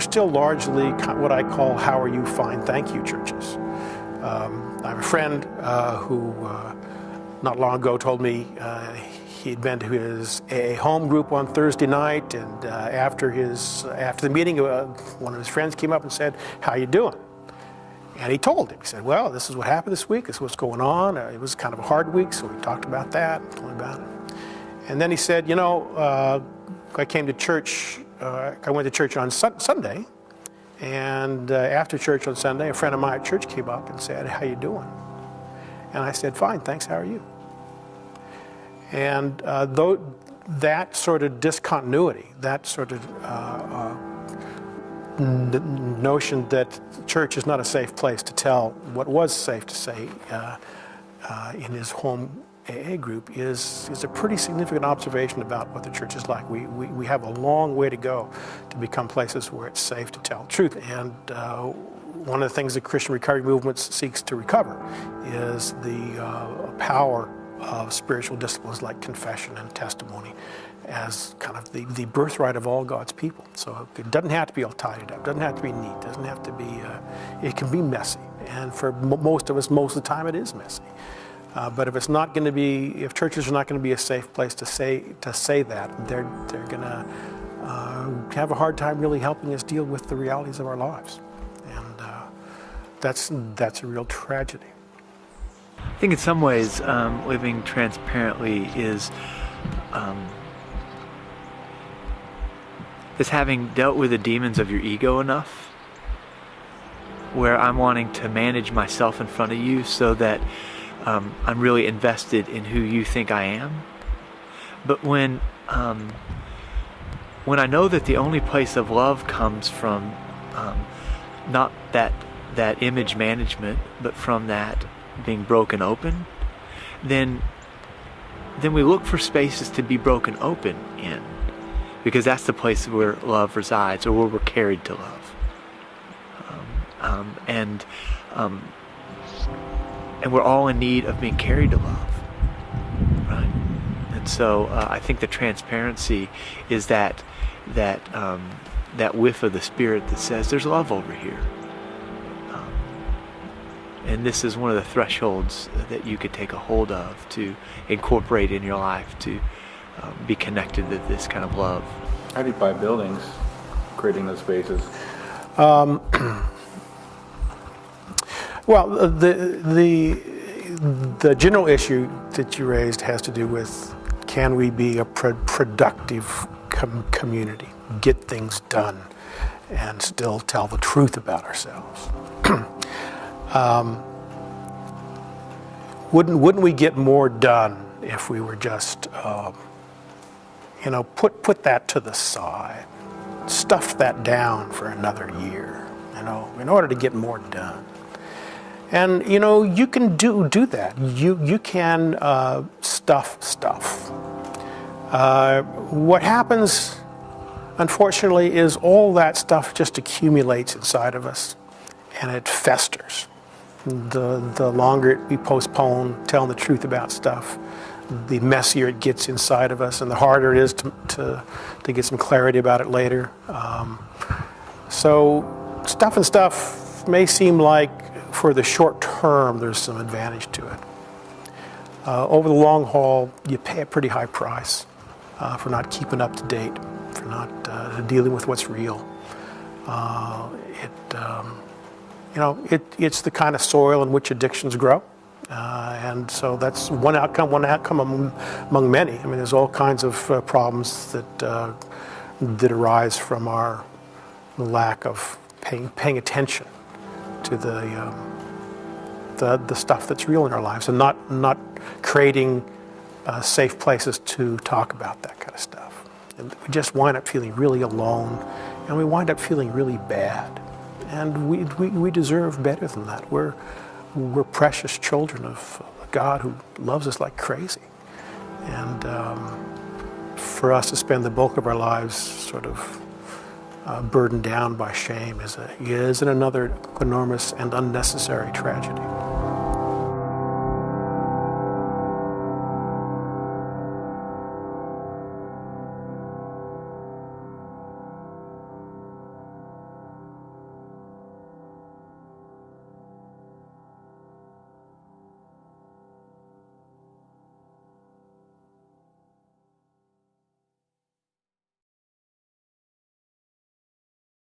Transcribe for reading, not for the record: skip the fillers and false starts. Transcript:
still largely what I call "how are you, fine, thank you" churches. I have a friend who not long ago told me he'd been to his AA home group on Thursday night, and after the meeting, one of his friends came up and said, "How you doing?" And he told him. He said, "Well, this is what happened this week. This is what's going on." It was kind of a hard week, so we talked about that, told him about it. And then he said, I came to church. I went to church on Sunday, and after church on Sunday, a friend of mine at church came up and said, "How you doing?" And I said, "Fine, thanks. How are you?" And that sort of discontinuity, that sort of notion that church is not a safe place to tell what was safe to say in his home AA group is a pretty significant observation about what the church is like. We have a long way to go to become places where it's safe to tell the truth. And one of the things the Christian recovery movement seeks to recover is the power of spiritual disciplines like confession and testimony as kind of the birthright of all God's people. So it doesn't have to be all tidied up, doesn't have to be neat, doesn't have to be, it can be messy. And for most of us, most of the time it is messy. But if it's not going to be, if churches are not going to be a safe place to say that, they're going to have a hard time really helping us deal with the realities of our lives. And that's a real tragedy. I think in some ways, living transparently is having dealt with the demons of your ego enough, where I'm wanting to manage myself in front of you so that I'm really invested in who you think I am. But when I know that the only place of love comes from not that image management, but from that being broken open, then we look for spaces to be broken open in, because that's the place where love resides, or where we're carried to love. And we're all in need of being carried to love, right? And so I think the transparency is that whiff of the Spirit that says there's love over here. And this is one of the thresholds that you could take a hold of to incorporate in your life to be connected to this kind of love. How do you buy buildings, creating those spaces? Well, the general issue that you raised has to do with, can we be a productive community, get things done, and still tell the truth about ourselves? Wouldn't we get more done if we were just, put that to the side, stuff that down for another year, in order to get more done? And you can do that. You can stuff. What happens, unfortunately, is all that stuff just accumulates inside of us, and it festers. The longer we postpone telling the truth about stuff, the messier it gets inside of us, and the harder it is to get some clarity about it later. So stuff may seem like, for the short term, there's some advantage to it. Over the long haul, you pay a pretty high price for not keeping up to date, for not dealing with what's real. It's the kind of soil in which addictions grow. And so that's one outcome among many. I mean, there's all kinds of problems that arise from our lack of paying attention to the stuff that's real in our lives, and not creating safe places to talk about that kind of stuff. And we just wind up feeling really alone, and we wind up feeling really bad. And we deserve better than that. We're precious children of a God who loves us like crazy. And for us to spend the bulk of our lives sort of burdened down by shame is another enormous and unnecessary tragedy.